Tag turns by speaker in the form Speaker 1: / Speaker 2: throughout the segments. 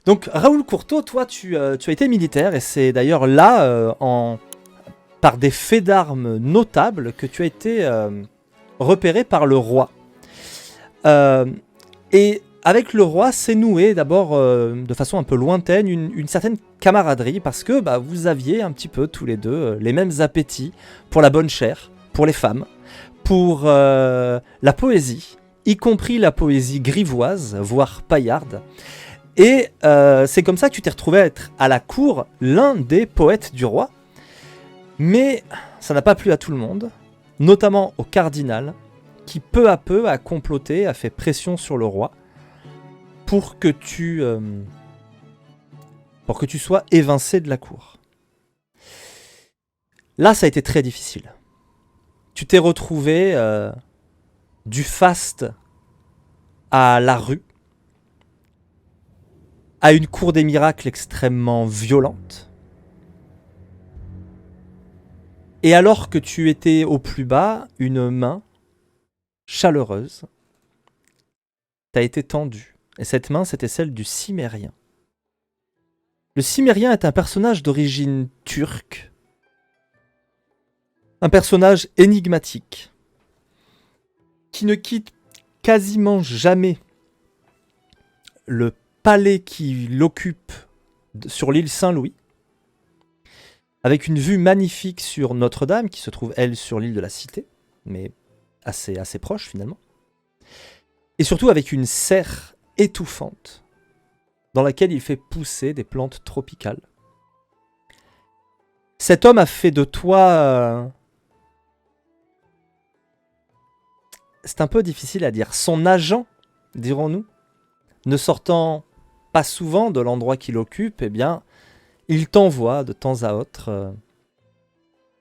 Speaker 1: Donc Raoul Courteau, toi tu as été militaire et c'est d'ailleurs là, par des faits d'armes notables, que tu as été repéré par le roi. Euh, et avec le roi, s'est noué d'abord de façon un peu lointaine une certaine camaraderie parce que bah, vous aviez un petit peu tous les deux les mêmes appétits pour la bonne chair, pour les femmes, pour la poésie, y compris la poésie grivoise, voire paillarde. Et c'est comme ça que tu t'es retrouvé à être à la cour l'un des poètes du roi. Mais ça n'a pas plu à tout le monde, notamment au cardinal, qui peu à peu a comploté, a fait pression sur le roi pour que tu sois évincé de la cour. Là, ça a été très difficile. Tu t'es retrouvé du faste à la rue, à une cour des miracles extrêmement violente. Et alors que tu étais au plus bas, une main chaleureuse t'a été tendue. Et cette main, c'était celle du Cimérien. Le Cimérien est un personnage d'origine turque, un personnage énigmatique, qui ne quitte quasiment jamais le palais qui l'occupe sur l'île Saint-Louis, avec une vue magnifique sur Notre-Dame, qui se trouve, elle, sur l'île de la Cité, mais assez proche finalement, et surtout avec une serre étouffante, dans laquelle il fait pousser des plantes tropicales. Cet homme a fait de toi... c'est un peu difficile à dire. Son agent, dirons-nous, ne sortant pas souvent de l'endroit qu'il occupe, eh bien, il t'envoie de temps à autre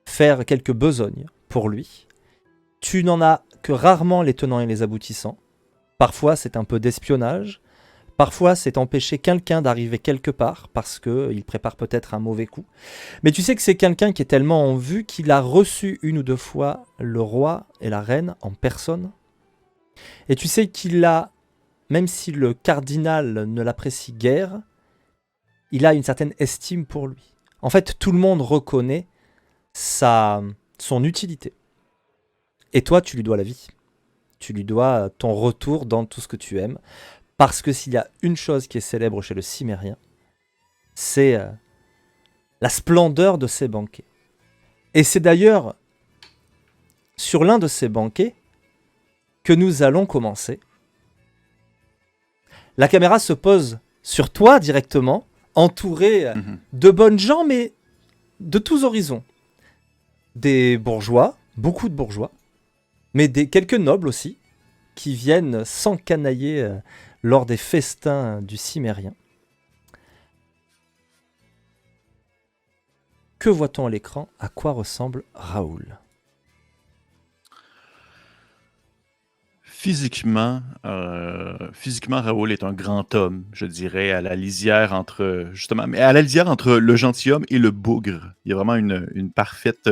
Speaker 1: faire quelques besognes pour lui. Tu n'en as que rarement les tenants et les aboutissants. Parfois, c'est un peu d'espionnage. Parfois, c'est empêcher quelqu'un d'arriver quelque part parce qu'il prépare peut-être un mauvais coup. Mais tu sais que c'est quelqu'un qui est tellement en vue qu'il a reçu une ou deux fois le roi et la reine en personne. Et tu sais qu'il a, même si le cardinal ne l'apprécie guère, il a une certaine estime pour lui. En fait, tout le monde reconnaît son utilité. Et toi, tu lui dois la vie. Tu lui dois ton retour dans tout ce que tu aimes. Parce que s'il y a une chose qui est célèbre chez le Cimérien, c'est la splendeur de ses banquets. Et c'est d'ailleurs sur l'un de ces banquets que nous allons commencer. La caméra se pose sur toi directement, entouré de bonnes gens, mais de tous horizons. Des bourgeois, beaucoup de bourgeois, mais quelques nobles aussi, qui viennent s'encanailler lors des festins du Cimérien. Que voit-on à l'écran? À quoi ressemble Raoul?
Speaker 2: Physiquement, Raoul est un grand homme, je dirais, à la lisière entre, justement, mais à la lisière entre le gentilhomme et le bougre. Il y a vraiment une parfaite,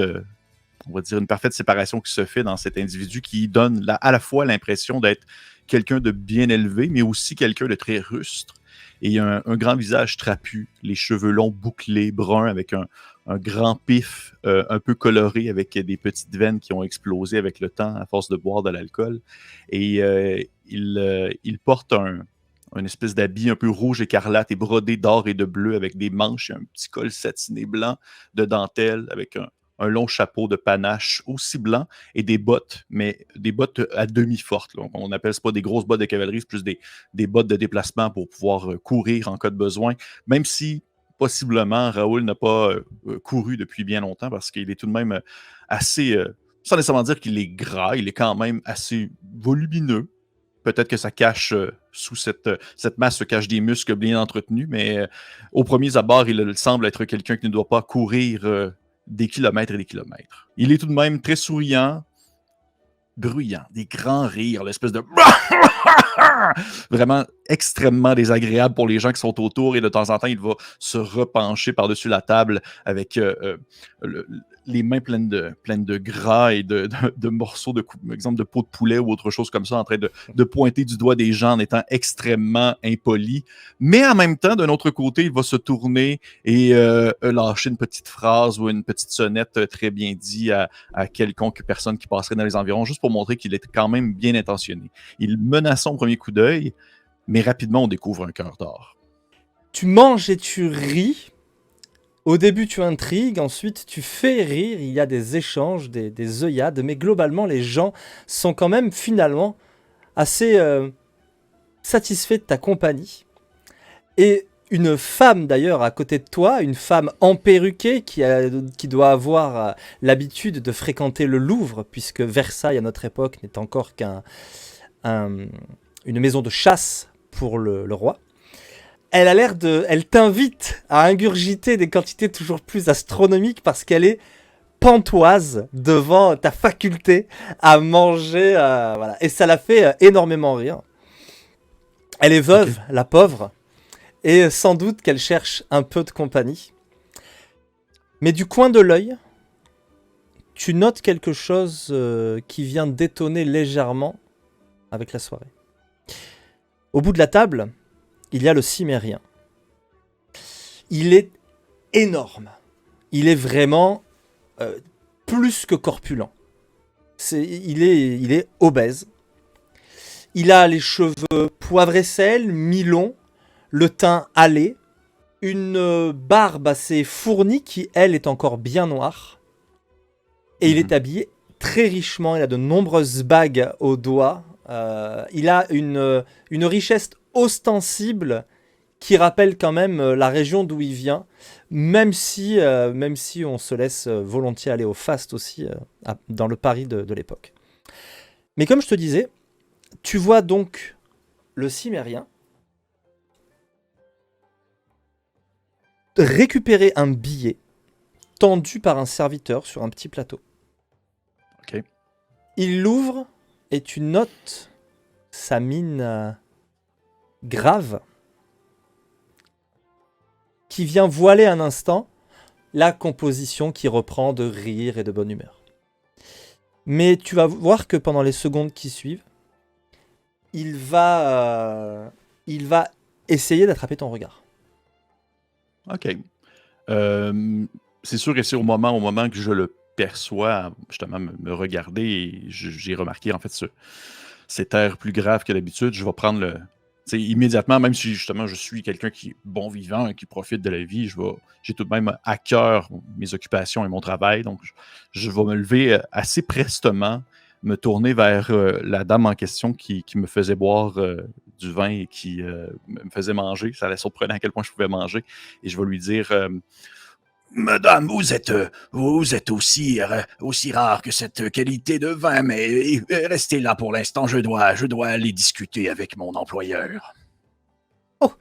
Speaker 2: on va dire, une parfaite séparation qui se fait dans cet individu qui donne à la fois l'impression d'être quelqu'un de bien élevé, mais aussi quelqu'un de très rustre. Et il y a un grand visage trapu, les cheveux longs, bouclés, bruns, avec un grand pif un peu coloré, avec des petites veines qui ont explosé avec le temps à force de boire de l'alcool. Et il porte une espèce d'habit un peu rouge écarlate et brodé d'or et de bleu avec des manches et un petit col satiné blanc de dentelle avec un long chapeau de panache aussi blanc et des bottes, mais des bottes à demi fortes. Là. On appelle ça pas des grosses bottes de cavalerie, c'est plus des bottes de déplacement pour pouvoir courir en cas de besoin, même si possiblement Raoul n'a pas couru depuis bien longtemps parce qu'il est tout de même assez, sans nécessairement dire qu'il est gras, il est quand même assez volumineux. Peut-être que ça cache, sous cette masse se cachent des muscles bien entretenus, mais au premier abord, il semble être quelqu'un qui ne doit pas courir des kilomètres et des kilomètres. Il est tout de même très souriant, bruyant, des grands rires, l'espèce de... Vraiment extrêmement désagréable pour les gens qui sont autour et de temps en temps, il va se repencher par-dessus la table avec les mains pleines de gras et de morceaux par exemple de peau de poulet ou autre chose comme ça, en train de pointer du doigt des gens en étant extrêmement impoli. Mais en même temps, d'un autre côté, il va se tourner et lâcher une petite phrase ou une petite sonnette très bien dit à quelconque personne qui passerait dans les environs, juste pour montrer qu'il est quand même bien intentionné. Il menace son premier coup d'œil, mais rapidement, on découvre un cœur d'or.
Speaker 1: Tu manges et tu ris. Au début, tu intrigues, ensuite, tu fais rire. Il y a des échanges, des œillades, mais globalement, les gens sont quand même finalement assez satisfaits de ta compagnie. Et une femme d'ailleurs à côté de toi, une femme emperruquée qui doit avoir l'habitude de fréquenter le Louvre, puisque Versailles à notre époque n'est encore une maison de chasse pour le roi. Elle t'invite à ingurgiter des quantités toujours plus astronomiques parce qu'elle est pantoise devant ta faculté à manger. Voilà. Et ça la fait énormément rire. Elle est veuve, okay. La pauvre, et sans doute qu'elle cherche un peu de compagnie. Mais du coin de l'œil, tu notes quelque chose qui vient détonner légèrement avec la soirée. Au bout de la table, il y a le cimérien. Il est énorme. Il est vraiment plus que corpulent. Il est obèse. Il a les cheveux poivre et sel, mi-longs, le teint hâlé, une barbe assez fournie qui, elle, est encore bien noire. Et il est habillé très richement. Il a de nombreuses bagues aux doigts. Il a une richesse ostensible qui rappelle quand même la région d'où il vient, même si on se laisse volontiers aller au faste aussi dans le Paris de l'époque. Mais comme je te disais, tu vois donc le cimérien récupérer un billet tendu par un serviteur sur un petit plateau.
Speaker 2: Okay.
Speaker 1: Il l'ouvre et tu notes sa mine grave qui vient voiler un instant la composition qui reprend de rire et de bonne humeur. Mais tu vas voir que pendant les secondes qui suivent, il va essayer d'attraper ton regard.
Speaker 2: OK. C'est sûr que c'est au moment que je le perçois, justement, me regarder, et j'ai remarqué, en fait, cet air plus grave que d'habitude. Je vais prendre immédiatement, même si, justement, je suis quelqu'un qui est bon vivant et qui profite de la vie, j'ai tout de même à cœur mes occupations et mon travail. Donc, je vais me lever assez prestement, me tourner vers la dame en question qui me faisait boire du vin et qui me faisait manger. Ça allait surprendre à quel point je pouvais manger. Et je vais lui dire Madame, vous êtes aussi rare que cette qualité de vin, mais restez là pour l'instant, je dois aller discuter avec mon employeur.
Speaker 1: Oh,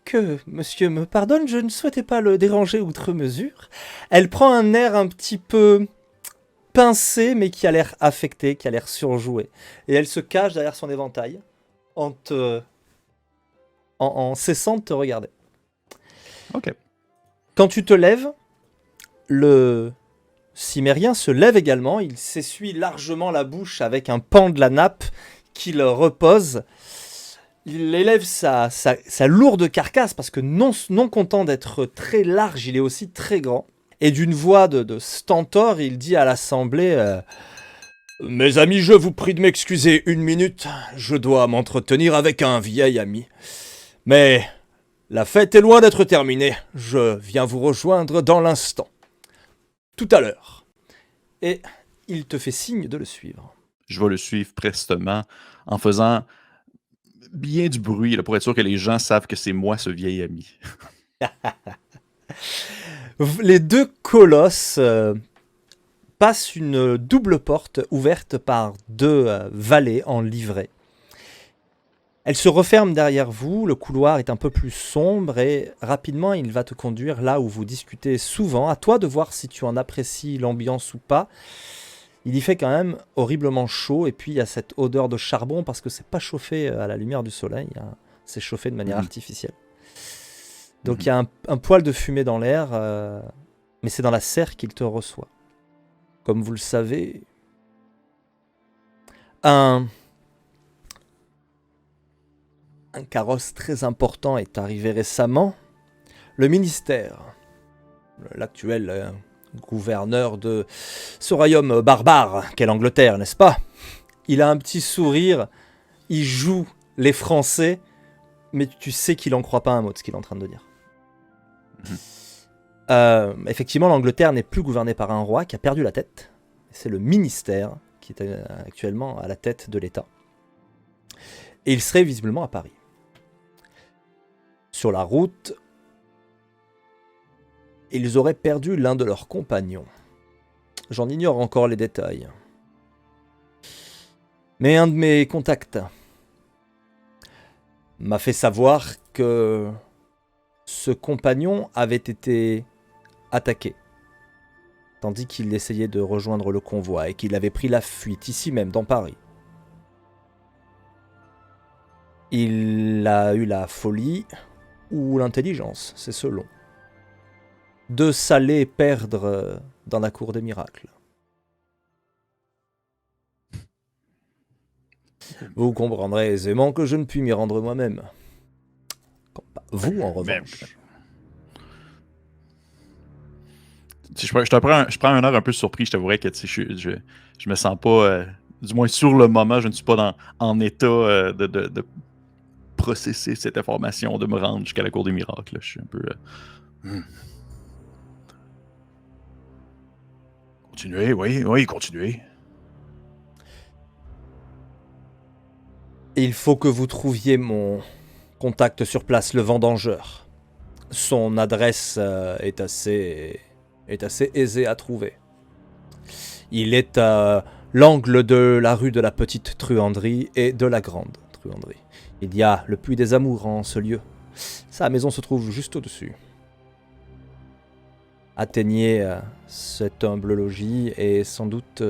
Speaker 1: que monsieur me pardonne, je ne souhaitais pas le déranger outre mesure. Elle prend un air un petit peu pincé, mais qui a l'air affecté, qui a l'air surjoué. Et elle se cache derrière son éventail en cessant de te regarder.
Speaker 2: Ok.
Speaker 1: Quand tu te lèves, le cimérien se lève également. Il s'essuie largement la bouche avec un pan de la nappe qu'il repose. Il élève sa lourde carcasse parce que non content d'être très large, il est aussi très grand. Et d'une voix de stentor, il dit à l'assemblée Mes amis, je vous prie de m'excuser 1 minute. Je dois m'entretenir avec un vieil ami. Mais la fête est loin d'être terminée. Je viens vous rejoindre dans l'instant. Tout à l'heure. Et il te fait signe de le suivre.
Speaker 2: Je vais le suivre prestement en faisant bien du bruit là, pour être sûr que les gens savent que c'est moi ce vieil ami.
Speaker 1: Les deux colosses passent une double porte ouverte par 2 valets en livrée. Elle se referme derrière vous, le couloir est un peu plus sombre et rapidement il va te conduire là où vous discutez souvent. À toi de voir si tu en apprécies l'ambiance ou pas. Il y fait quand même horriblement chaud et puis il y a cette odeur de charbon parce que c'est pas chauffé à la lumière du soleil. C'est chauffé de manière
Speaker 2: Mhm.
Speaker 1: artificielle. Donc il y a un poil de fumée dans l'air, mais c'est dans la serre qu'il te reçoit. Comme vous le savez, un carrosse très important est arrivé récemment. Le ministère, l'actuel gouverneur de ce royaume barbare qu'est l'Angleterre, n'est-ce pas? Il a un petit sourire, il joue les Français, mais tu sais qu'il n'en croit pas un mot de ce qu'il est en train de dire. Effectivement, l'Angleterre n'est plus gouvernée par un roi qui a perdu la tête. C'est le ministère qui est actuellement à la tête de l'État. Et il serait visiblement à Paris. Sur la route, ils auraient perdu l'un de leurs compagnons. J'en ignore encore les détails. Mais un de mes contacts m'a fait savoir que ce compagnon avait été attaqué, tandis qu'il essayait de rejoindre le convoi et qu'il avait pris la fuite ici même, dans Paris. Il a eu la folie ou l'intelligence, c'est selon, de s'aller perdre dans la cour des miracles. Vous comprendrez aisément que je ne puis m'y rendre moi-même. Vous, en
Speaker 2: Mais
Speaker 1: revanche.
Speaker 2: je prends un air un peu surpris, je t'avouerais que je me sens pas, du moins sur le moment, je ne suis pas en état de processer cette information, de me rendre jusqu'à la cour des miracles. Là. Je suis un peu... Continuez, oui, continuez.
Speaker 1: Il faut que vous trouviez mon contact sur place, le vendangeur. Son adresse est assez aisée à trouver. Il est à l'angle de la rue de la Petite Truanderie et de la Grande Truanderie. Il y a le Puy des Amours en ce lieu. Sa maison se trouve juste au-dessus. Atteignez cet humble logis et sans doute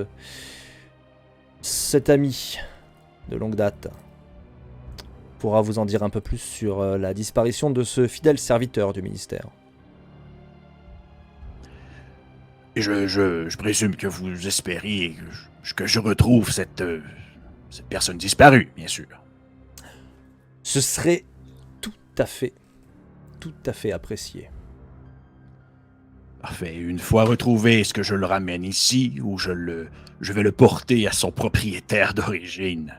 Speaker 1: cet ami de longue date pourra vous en dire un peu plus sur la disparition de ce fidèle serviteur du ministère.
Speaker 3: Et je présume que vous espériez que je retrouve cette personne disparue, bien sûr.
Speaker 1: Ce serait tout à fait apprécié.
Speaker 3: Parfait. Une fois retrouvé, est-ce que je le ramène ici ou je vais le porter à son propriétaire d'origine?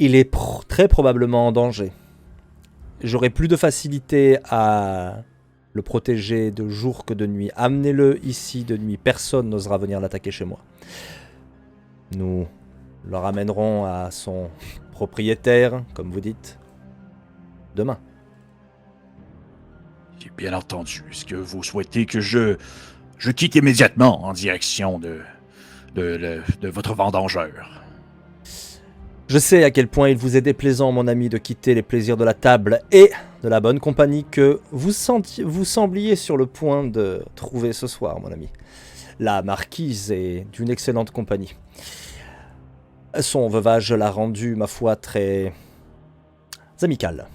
Speaker 1: Il est très probablement en danger. J'aurai plus de facilité à le protéger de jour que de nuit. Amenez-le ici de nuit. Personne n'osera venir l'attaquer chez moi. Nous le ramènerons à son propriétaire, comme vous dites, demain.
Speaker 3: J'ai bien entendu. Est-ce que vous souhaitez que je quitte immédiatement en direction de votre vendangeur?
Speaker 1: Je sais à quel point il vous est déplaisant, mon ami, de quitter les plaisirs de la table et de la bonne compagnie que vous sembliez sur le point de trouver ce soir, mon ami. La marquise est d'une excellente compagnie. Son veuvage l'a rendu, ma foi, très amical.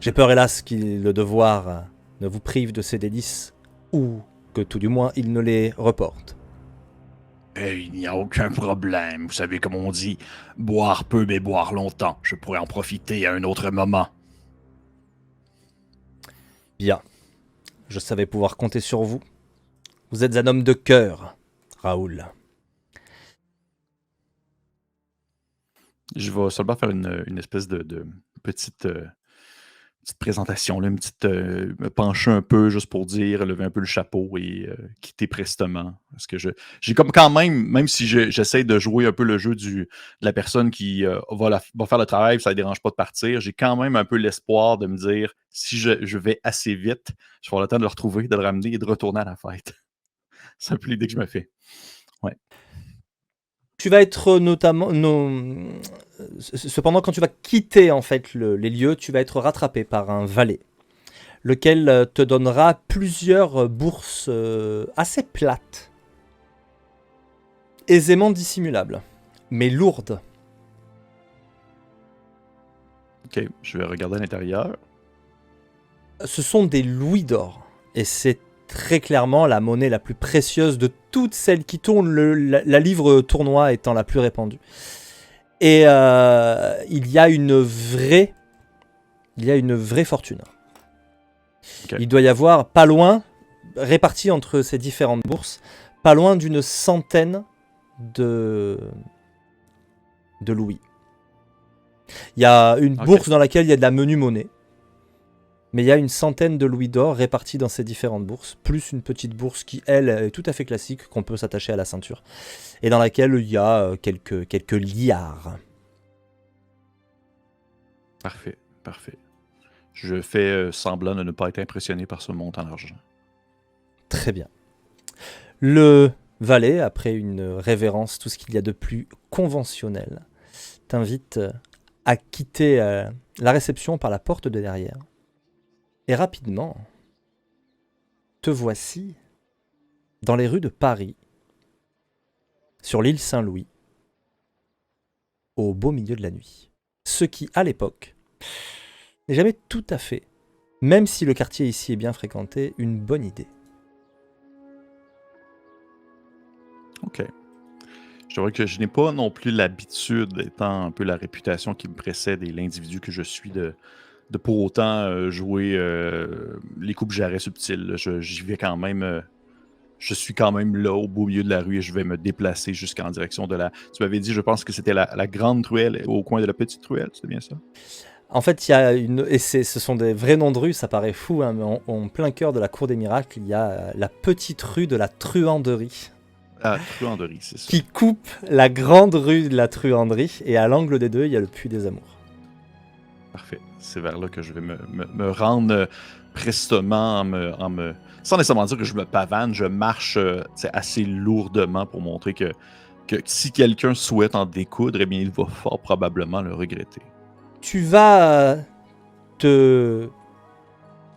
Speaker 1: J'ai peur, hélas, qu'il le devoir ne vous prive de ses délices, ou que tout du moins il ne les reporte.
Speaker 3: Il n'y a aucun problème. Vous savez, comme on dit, boire peu mais boire longtemps. Je pourrais en profiter à un autre moment.
Speaker 1: Bien. Je savais pouvoir compter sur vous. Vous êtes un homme de cœur, Raoul.
Speaker 2: Je vais seulement faire une espèce de petite présentation, là, me pencher un peu juste pour dire, lever un peu le chapeau et quitter prestement. Parce que j'ai comme quand même si j'essaie de jouer un peu le jeu de la personne qui va faire le travail, ça ne dérange pas de partir, j'ai quand même un peu l'espoir de me dire, si je vais assez vite, je vais avoir le temps de le retrouver, de le ramener et de retourner à la fête. C'est un peu l'idée que je me fais. Ouais.
Speaker 1: Tu vas être cependant, quand tu vas quitter en fait les lieux, tu vas être rattrapé par un valet, lequel te donnera plusieurs bourses assez plates, aisément dissimulables, mais lourdes.
Speaker 2: Ok, je vais regarder à l'intérieur.
Speaker 1: Ce sont des louis d'or. Et c'est très clairement la monnaie la plus précieuse de toutes celles qui tournent, la livre tournoi étant la plus répandue. Et il y a une vraie fortune.
Speaker 2: Ok.
Speaker 1: Il doit y avoir pas loin, répartis entre ces différentes bourses, pas loin d'une centaine de louis. Il y a une
Speaker 2: Ok.
Speaker 1: bourse dans laquelle il y a de la menu monnaie. Mais il y a une centaine de louis d'or répartis dans ces différentes bourses, plus une petite bourse qui, elle, est tout à fait classique, qu'on peut s'attacher à la ceinture, et dans laquelle il y a quelques liards.
Speaker 2: Parfait, parfait. Je fais semblant de ne pas être impressionné par ce montant d'argent.
Speaker 1: Très bien. Le valet, après une révérence, tout ce qu'il y a de plus conventionnel, t'invite à quitter la réception par la porte de derrière. Et rapidement, te voici dans les rues de Paris, sur l'île Saint-Louis, au beau milieu de la nuit. Ce qui, à l'époque, n'est jamais tout à fait, même si le quartier ici est bien fréquenté, une bonne idée.
Speaker 2: Ok. Je vois que je n'ai pas non plus l'habitude, étant un peu la réputation qui me précède et l'individu que je suis, de pour autant jouer les coups jarrets subtils. Là. J'y vais quand même. Je suis quand même là, au beau milieu de la rue, et je vais me déplacer jusqu'en direction de la. Tu m'avais dit, je pense que c'était la grande ruelle au coin de la petite ruelle, c'est bien ça?
Speaker 1: En fait, il y a une. Et ce sont des vrais noms de rues, ça paraît fou, hein, mais en plein cœur de la Cour des Miracles, il y a la petite rue de la Truanderie,
Speaker 2: Ah, Truanderie, c'est ça.
Speaker 1: qui coupe la grande rue de la Truanderie, et à l'angle des deux, il y a le Puy des Amours.
Speaker 2: Parfait. C'est vers là que je vais me rendre prestement sans nécessairement dire que je me pavane, je marche assez lourdement pour montrer que si quelqu'un souhaite en découdre, eh bien, il va fort probablement le regretter.
Speaker 1: Tu vas te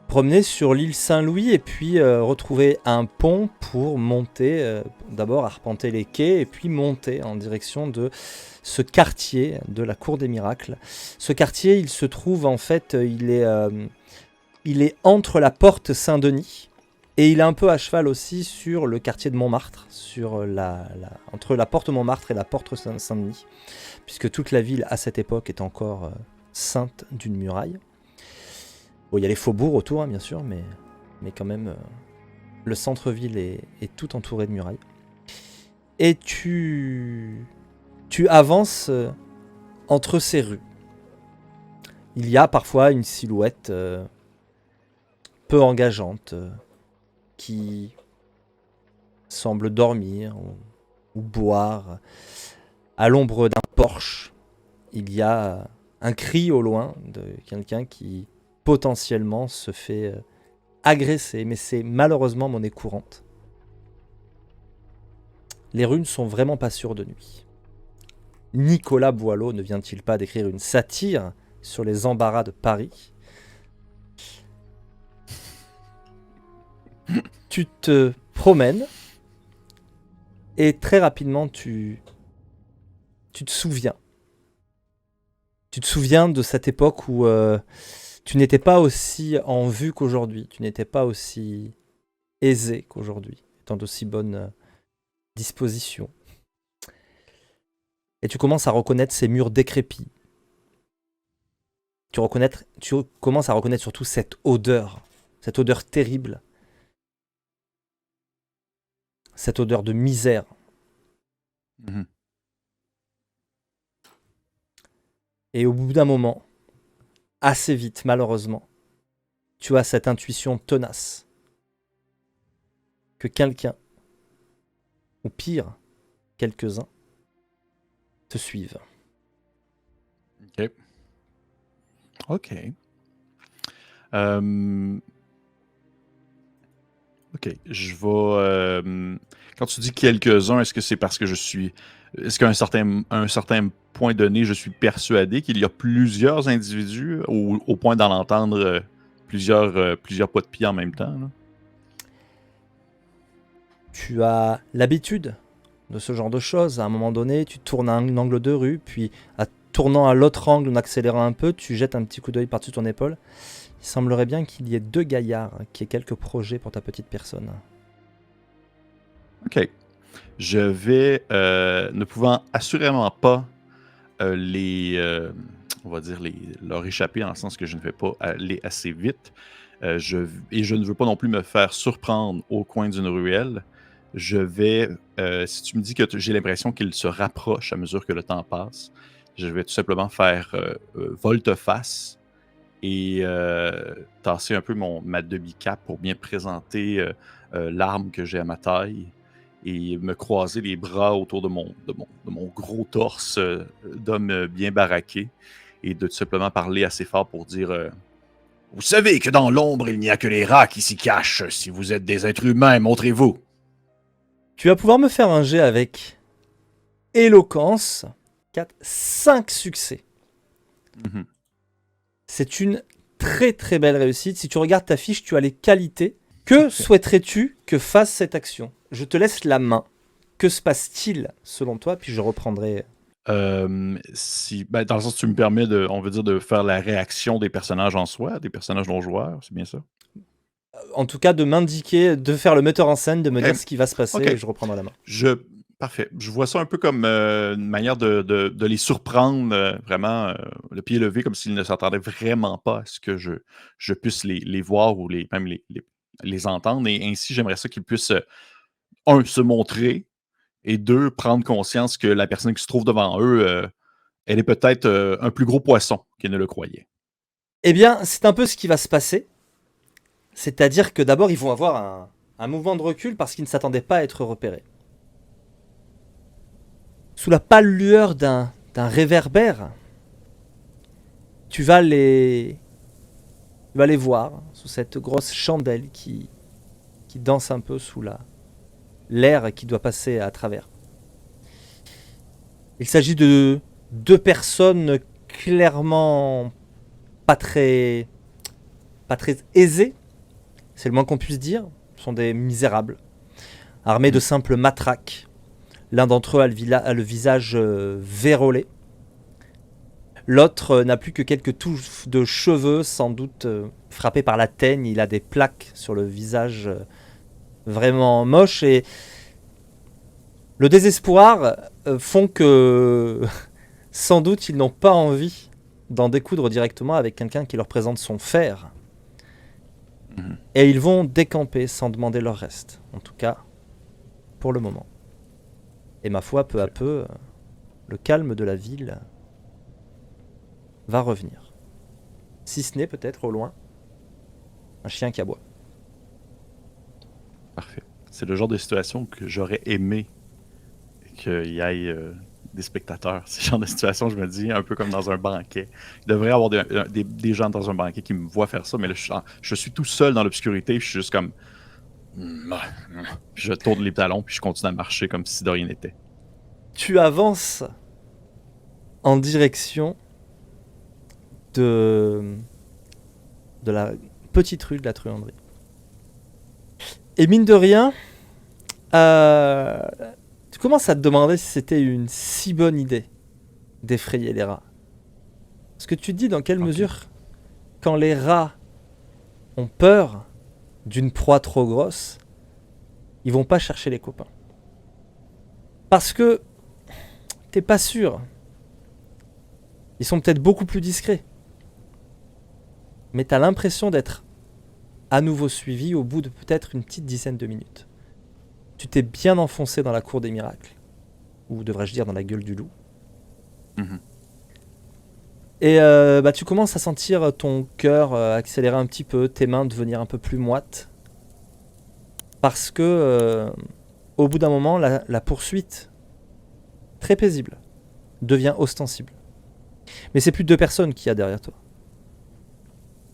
Speaker 1: promener sur l'île Saint-Louis et puis retrouver un pont pour monter, d'abord arpenter les quais et puis monter en direction de ce quartier de la Cour des Miracles. Ce quartier, il se trouve en fait, il est entre la porte Saint-Denis et il est un peu à cheval aussi sur le quartier de Montmartre, entre la porte Montmartre et la porte Saint-Denis, puisque toute la ville à cette époque est encore ceinte d'une muraille. Bon, il y a les faubourgs autour, hein, bien sûr, mais quand même, le centre-ville est tout entouré de murailles. Et tu avances entre ces rues. Il y a parfois une silhouette peu engageante qui semble dormir ou boire. À l'ombre d'un porche, il y a un cri au loin de quelqu'un qui potentiellement se fait agresser, mais c'est malheureusement monnaie courante. Les rues ne sont vraiment pas sûres de nuit. Nicolas Boileau ne vient-il pas d'écrire une satire sur les embarras de Paris? Tu te promènes et très rapidement tu te souviens. Tu te souviens de cette époque où tu n'étais pas aussi en vue qu'aujourd'hui, tu n'étais pas aussi aisé qu'aujourd'hui, étant d'aussi bonne disposition. Et tu commences à reconnaître ces murs décrépits. Tu commences à reconnaître surtout cette odeur terrible, cette odeur de misère.
Speaker 2: Mhm.
Speaker 1: Et au bout d'un moment, assez vite malheureusement, tu as cette intuition tenace que quelqu'un, ou pire, quelques-uns, te suivent.
Speaker 2: Ok. Ok. Ok. Je vais. Quand tu dis quelques-uns, est-ce que c'est parce que je suis. Est-ce qu'à un certain point donné, je suis persuadé qu'il y a plusieurs individus au point d'en entendre plusieurs pas de pied en même temps? Là?
Speaker 1: Tu as l'habitude de ce genre de choses. À un moment donné, tu tournes un angle de rue, puis à tournant à l'autre angle, en accélérant un peu, tu jettes un petit coup d'œil par-dessus ton épaule. Il semblerait bien qu'il y ait 2 gaillards qui aient quelques projets pour ta petite personne.
Speaker 2: OK. Je vais, ne pouvant assurément pas on va dire, leur échapper, en le sens que je ne vais pas aller assez vite, et je ne veux pas non plus me faire surprendre au coin d'une ruelle. Je vais, si tu me dis que j'ai l'impression qu'ils se rapprochent à mesure que le temps passe, je vais tout simplement faire volte-face et tasser un peu ma demi-cape pour bien présenter l'arme que j'ai à ma taille et me croiser les bras autour de mon gros torse d'homme bien baraqué et de tout simplement parler assez fort pour dire
Speaker 3: Vous savez que dans l'ombre, il n'y a que les rats qui s'y cachent. Si vous êtes des êtres humains, montrez-vous.
Speaker 1: Tu vas pouvoir me faire un jet avec éloquence. 5 succès.
Speaker 2: Mhm.
Speaker 1: C'est une très très belle réussite. Si tu regardes ta fiche, tu as les qualités. Que souhaiterais-tu que fasse cette action? Je te laisse la main. Que se passe-t-il selon toi? Puis je reprendrai.
Speaker 2: Dans le sens, tu me permets on veut dire, de faire la réaction des personnages en soi, des personnages non joueurs, c'est bien ça?
Speaker 1: En tout cas, de m'indiquer, de faire le metteur en scène, de me
Speaker 2: Ok.
Speaker 1: dire ce qui va se passer
Speaker 2: Ok.
Speaker 1: et je reprendrai la main.
Speaker 2: Parfait. Je vois ça un peu comme une manière de les surprendre, vraiment, le pied levé, comme s'ils ne s'attendaient vraiment pas à ce que je puisse les voir ou même les entendre. Et ainsi, j'aimerais ça qu'ils puissent, un, se montrer, et deux, prendre conscience que la personne qui se trouve devant eux, elle est peut-être un plus gros poisson qu'ils ne le croyaient.
Speaker 1: Eh bien, c'est un peu ce qui va se passer. C'est-à-dire que d'abord, ils vont avoir un mouvement de recul parce qu'ils ne s'attendaient pas à être repérés. Sous la pâle lueur d'un réverbère, tu vas les voir sous cette grosse chandelle qui danse un peu sous l'air qui doit passer à travers. Il s'agit de 2 personnes clairement pas très aisées, c'est le moins qu'on puisse dire. Ce sont des misérables, armés de simples matraques. L'un d'entre eux a le visage vérolé. L'autre n'a plus que quelques touffes de cheveux, sans doute frappés par la teigne. Il a des plaques sur le visage vraiment moches. Et le désespoir font que sans doute ils n'ont pas envie d'en découdre directement avec quelqu'un qui leur présente son fer. Et ils vont décamper sans demander leur reste. En tout cas, pour le moment. Et ma foi, peu à peu, le calme de la ville va revenir. Si ce n'est peut-être au loin, un chien qui aboie.
Speaker 2: Parfait. C'est le genre de situation que j'aurais aimé qu'il y ait des spectateurs. C'est le genre de situation, je me dis, un peu comme dans un banquet. Il devrait y avoir des gens dans un banquet qui me voient faire ça, mais là, je suis tout seul dans l'obscurité, je suis juste comme... Je tourne les talons, puis je continue à marcher comme si de rien n'était.
Speaker 1: Tu avances en direction de la petite rue de la Truanderie. Et mine de rien, tu commences à te demander si c'était une si bonne idée d'effrayer les rats. Parce que tu te dis dans quelle mesure, quand les rats ont peur d'une proie trop grosse, ils vont pas chercher les copains. Parce que t'es pas sûr. Ils sont peut-être beaucoup plus discrets. Mais t'as l'impression d'être à nouveau suivi au bout de peut-être une petite dizaine de minutes. Tu t'es bien enfoncé dans la cour des miracles. Ou devrais-je dire dans la gueule du loup.
Speaker 2: Mm-hmm.
Speaker 1: Et tu commences à sentir ton cœur accélérer un petit peu, tes mains devenir un peu plus moites. Parce que au bout d'un moment, la poursuite, très paisible, devient ostensible. Mais c'est plus de 2 personnes qu'il y a derrière toi.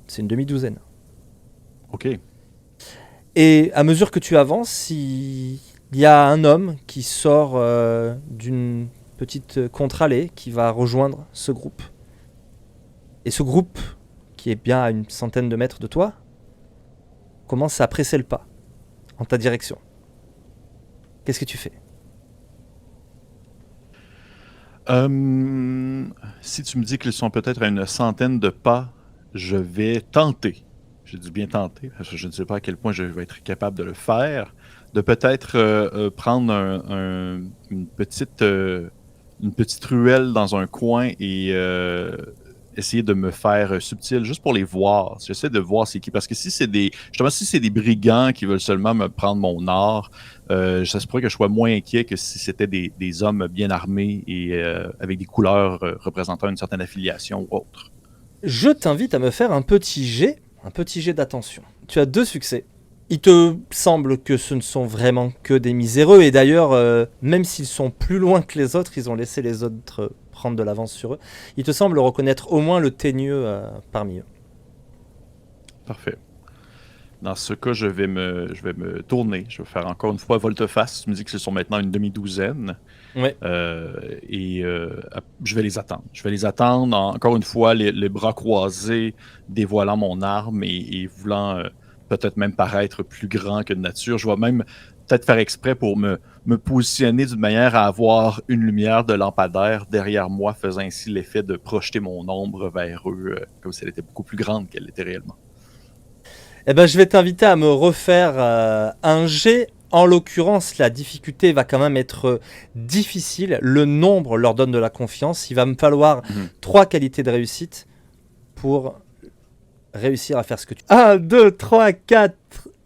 Speaker 1: C'est une demi-douzaine.
Speaker 2: Ok.
Speaker 1: Et à mesure que tu avances, il y a un homme qui sort d'une petite contre-allée qui va rejoindre ce groupe. Et ce groupe, qui est bien à une centaine de mètres de toi, commence à presser le pas en ta direction. Qu'est-ce que tu fais ?
Speaker 2: Si tu me dis qu'ils sont peut-être à une centaine de pas, je vais tenter. J'ai dû bien tenter, parce que je ne sais pas à quel point je vais être capable de le faire. De peut-être prendre une petite ruelle dans un coin et essayer de me faire subtil, juste pour les voir. J'essaie de voir c'est qui. Parce que si c'est des brigands qui veulent seulement me prendre mon or, ça se pourrait que je sois moins inquiet que si c'était des hommes bien armés et avec des couleurs représentant une certaine affiliation ou autre.
Speaker 1: Je t'invite à me faire un petit jet d'attention. Tu as 2 succès. Il te semble que ce ne sont vraiment que des miséreux, et d'ailleurs, même s'ils sont plus loin que les autres, ils ont laissé les autres prendre de l'avance sur eux. Il te semble reconnaître au moins le teigneux parmi eux.
Speaker 2: Parfait. Dans ce cas, je vais me tourner. Je vais faire encore une fois volte-face. Tu me dis que ce sont maintenant une demi-douzaine.
Speaker 1: Ouais.
Speaker 2: Je vais les attendre. Je vais les attendre, encore une fois, les bras croisés, dévoilant mon arme et voulant peut-être même paraître plus grand que de nature. Je vais même peut-être faire exprès pour me positionner d'une manière à avoir une lumière de lampadaire derrière moi, faisant ainsi l'effet de projeter mon ombre vers eux, comme si elle était beaucoup plus grande qu'elle l'était réellement.
Speaker 1: Eh ben, je vais t'inviter à me refaire un jet. En l'occurrence, la difficulté va quand même être difficile. Le nombre leur donne de la confiance. Il va me falloir 3 qualités de réussite pour réussir à faire ce que tu... 1, 2, 3, 4,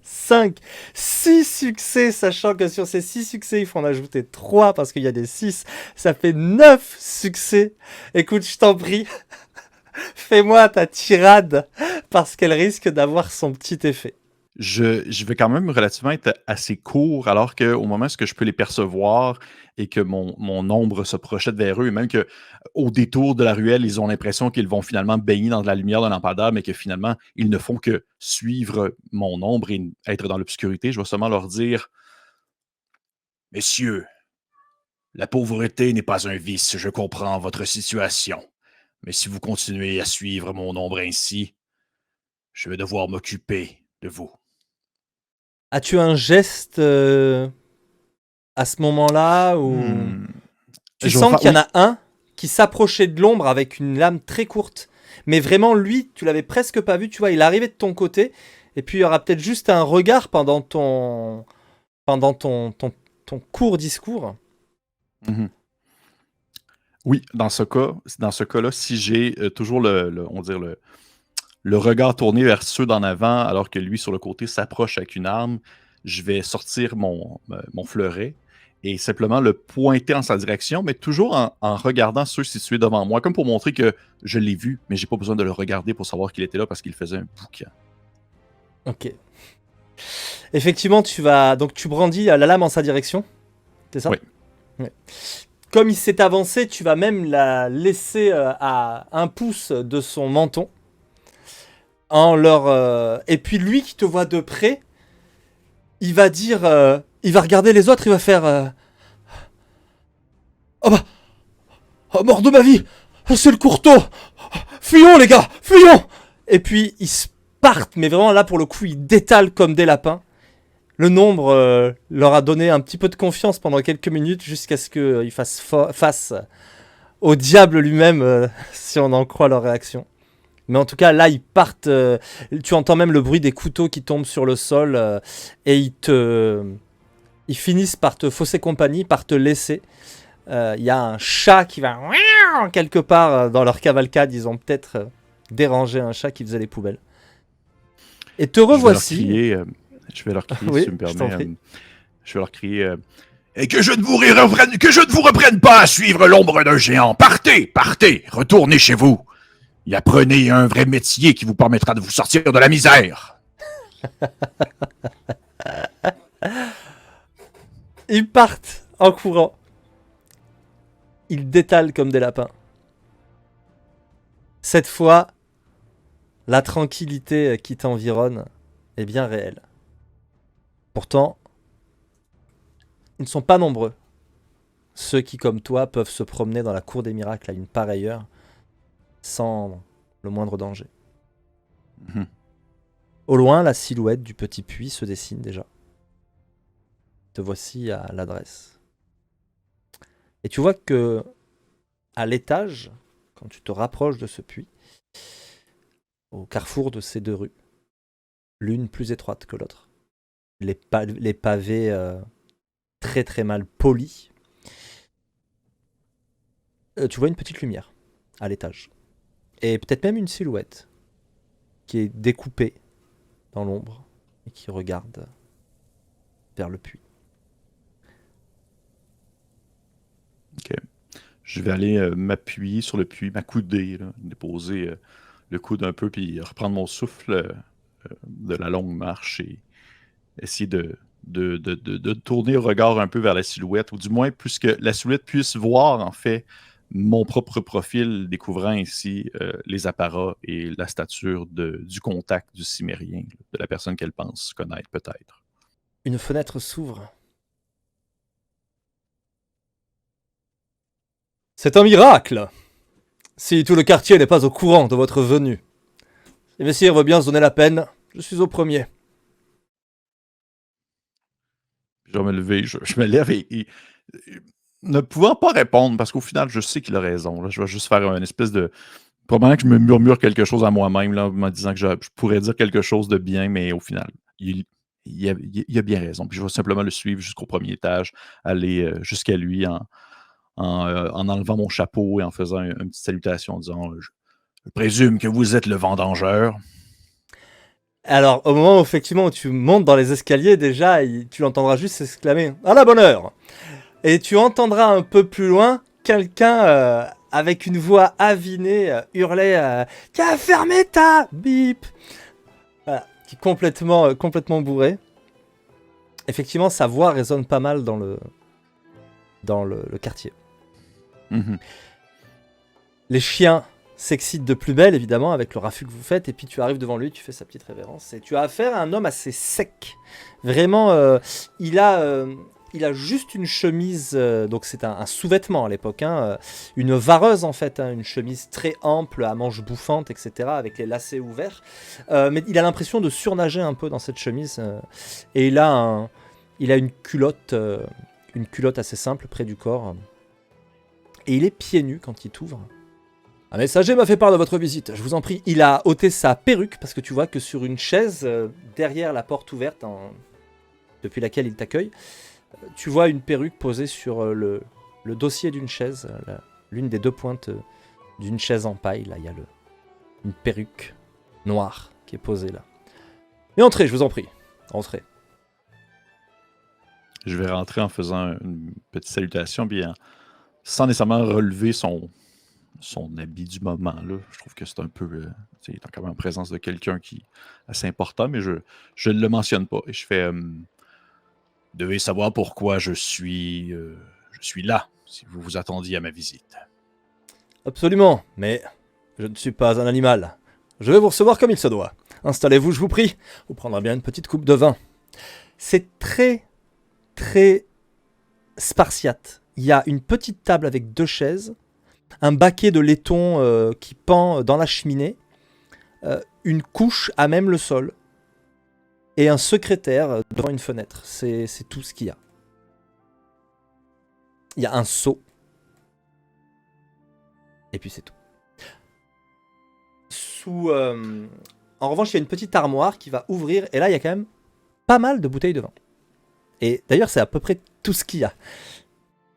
Speaker 1: 5, 6 succès, sachant que sur ces 6 succès, il faut en ajouter 3 parce qu'il y a des 6. Ça fait 9 succès. Écoute, je t'en prie, fais-moi ta tirade parce qu'elle risque d'avoir son petit effet.
Speaker 2: Je vais quand même relativement être assez court, alors qu'au moment où je peux les percevoir et que mon ombre se projette vers eux, et même qu'au détour de la ruelle, ils ont l'impression qu'ils vont finalement baigner dans de la lumière d'un lampadaire, mais que finalement, ils ne font que suivre mon ombre et être dans l'obscurité, je vais seulement leur dire
Speaker 3: « Messieurs, la pauvreté n'est pas un vice, je comprends votre situation. Mais si vous continuez à suivre mon ombre ainsi, je vais devoir m'occuper de vous. »
Speaker 1: As-tu un geste à ce moment-là où tu sens qu'il y en a un qui s'approchait de l'ombre avec une lame très courte, mais vraiment lui, tu l'avais presque pas vu, tu vois, il arrivait de ton côté, et puis il y aura peut-être juste un regard pendant ton court discours.
Speaker 2: Oui, dans ce cas-là, si j'ai toujours on va dire le regard tourné vers ceux d'en avant, alors que lui, sur le côté, s'approche avec une arme, je vais sortir mon fleuret et simplement le pointer en sa direction, mais toujours en regardant ceux situés devant moi, comme pour montrer que je l'ai vu, mais j'ai pas besoin de le regarder pour savoir qu'il était là parce qu'il faisait un boucan.
Speaker 1: Ok. Effectivement, tu brandis la lame en sa direction, c'est ça?
Speaker 2: Oui.
Speaker 1: Ouais. Comme il s'est avancé, tu vas même la laisser à 1 pouce de son menton. Et puis lui qui te voit de près, il va dire, il va regarder les autres, il va faire oh bah, oh, mort de ma vie, c'est le courteau, fuyons les gars, fuyons. Et puis ils se partent, mais vraiment là pour le coup ils détalent comme des lapins. Le nombre leur a donné un petit peu de confiance pendant quelques minutes jusqu'à ce qu'ils fassent face au diable lui-même, si on en croit leur réaction. Mais en tout cas, là, ils partent. Tu entends même le bruit des couteaux qui tombent sur le sol. Et ils finissent par te fausser compagnie, par te laisser. Il y a un chat qui va quelque part dans leur cavalcade. Ils ont peut-être dérangé un chat qui faisait les poubelles. Et te revoici.
Speaker 2: Je vais leur crier,
Speaker 1: oui,
Speaker 2: si tu me permets. Je vais leur crier...
Speaker 3: Et que je ne vous reprenne pas à suivre l'ombre d'un géant. Partez, partez, retournez chez vous. Et apprenez un vrai métier qui vous permettra de vous sortir de la misère.
Speaker 1: Ils partent en courant. Ils détalent comme des lapins. Cette fois, la tranquillité qui t'environne est bien réelle. Pourtant, ils ne sont pas nombreux. Ceux qui, comme toi, peuvent se promener dans la cour des miracles à une pareille heure sans le moindre danger. Au loin, la silhouette du petit puits se dessine déjà. Te voici à l'adresse. Et tu vois que à l'étage, quand tu te rapproches de ce puits, au carrefour de ces deux rues, l'une plus étroite que l'autre. Les pavés très très mal polis. Tu vois une petite lumière à l'étage. Et peut-être même une silhouette qui est découpée dans l'ombre et qui regarde vers le puits.
Speaker 2: Ok. Je vais aller m'appuyer sur le puits, m'accouder, là, déposer le coude un peu, puis reprendre mon souffle de la longue marche et essayer de tourner le regard un peu vers la silhouette, ou du moins, plus que la silhouette puisse voir, en fait, mon propre profil, découvrant ainsi les apparats et la stature du contact du cimérien, de la personne qu'elle pense connaître, peut-être.
Speaker 1: Une fenêtre s'ouvre. C'est un miracle! Si tout le quartier n'est pas au courant de votre venue. Si messire veut bien se donner la peine, je suis au premier.
Speaker 2: Je vais me lever, je me lève et ne pouvant pas répondre, parce qu'au final, je sais qu'il a raison. Là, je vais juste faire une espèce de... Probablement que je me murmure quelque chose à moi-même, là, en me disant que je pourrais dire quelque chose de bien, mais au final, il a bien raison. Puis je vais simplement le suivre jusqu'au premier étage, aller jusqu'à lui en enlevant mon chapeau et en faisant une petite salutation en disant
Speaker 3: Je présume que vous êtes le vendangeur.
Speaker 1: Alors, au moment où, effectivement, où tu montes dans les escaliers, déjà, tu l'entendras juste s'exclamer « À la bonne heure !» Et tu entendras un peu plus loin quelqu'un avec une voix avinée hurler « Qui a fermé ta bip ?» Voilà, qui est complètement bourré. Effectivement, sa voix résonne pas mal dans le quartier.
Speaker 2: Mhm.
Speaker 1: Les chiens s'excitent de plus belle, évidemment, avec le raffut que vous faites, et puis tu arrives devant lui, tu fais sa petite révérence, et tu as affaire à un homme assez sec. Vraiment, il a juste une chemise, donc c'est un sous-vêtement à l'époque, hein, une vareuse en fait, hein, une chemise très ample, à manches bouffantes, etc., avec les lacets ouverts. Mais il a l'impression de surnager un peu dans cette chemise, et il a une culotte assez simple près du corps. Et il est pieds nus quand il t'ouvre. Un messager m'a fait part de votre visite, je vous en prie. Il a ôté sa perruque, parce que tu vois que sur une chaise, derrière la porte ouverte, depuis laquelle il t'accueille, tu vois une perruque posée sur le dossier d'une chaise, l'une des deux pointes d'une chaise en paille. Là, il y a une perruque noire qui est posée là. Mais entrez, je vous en prie. Entrez.
Speaker 2: Je vais rentrer en faisant une petite salutation, bien sans nécessairement relever son habit du moment. Là. Je trouve que c'est un peu... il est quand même en présence de quelqu'un qui est assez important, mais je ne le mentionne pas. Et je fais...
Speaker 3: Devez savoir pourquoi je suis là, si vous vous attendiez à ma visite.
Speaker 1: Absolument, mais je ne suis pas un animal. Je vais vous recevoir comme il se doit. Installez-vous, je vous prie. Vous prendrez bien une petite coupe de vin. C'est très, très spartiate. Il y a une petite table avec 2 chaises, un baquet de laiton qui pend dans la cheminée, une couche à même le sol, et un secrétaire devant une fenêtre. C'est tout ce qu'il y a. Il y a un seau. Et puis c'est tout. En revanche, il y a une petite armoire qui va ouvrir, et là, il y a quand même pas mal de bouteilles de vin. Et d'ailleurs, c'est à peu près tout ce qu'il y a.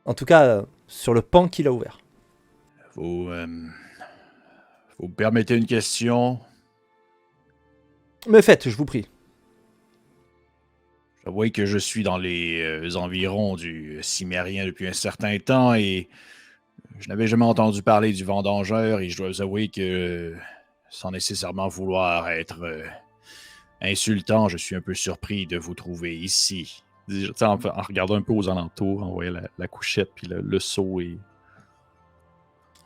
Speaker 1: En tout cas, sur le pan qu'il a ouvert.
Speaker 3: Vous me permettez une question?
Speaker 1: Mais faites, je vous prie.
Speaker 3: J'avoue que je suis dans les environs du Cimérien depuis un certain temps et je n'avais jamais entendu parler du vendangeur et je dois vous avouer que, sans nécessairement vouloir être insultant, je suis un peu surpris de vous trouver ici.
Speaker 2: En regardant un peu aux alentours, en voyant la couchette, puis le seau et...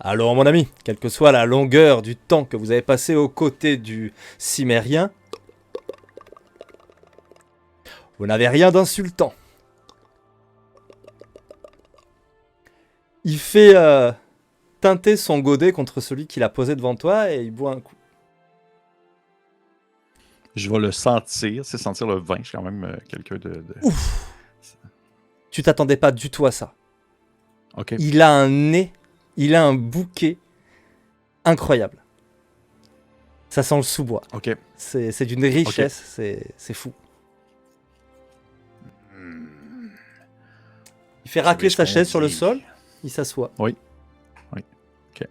Speaker 1: Alors, mon ami, quelle que soit la longueur du temps que vous avez passé aux côtés du Cimérien, vous n'avez rien d'insultant. Il fait teinter son godet contre celui qu'il a posé devant toi et il boit un coup.
Speaker 2: Je vais le sentir, c'est sentir le vin. Je suis quand même quelqu'un de...
Speaker 1: Ouf! Tu t'attendais pas du tout à ça.
Speaker 2: Ok.
Speaker 1: Il a un nez Il a un bouquet incroyable. Ça sent le sous-bois.
Speaker 2: Ok.
Speaker 1: C'est d'une richesse, c'est fou. Il fait racler sa chaise sur le sol, il s'assoit.
Speaker 2: Oui. Ok.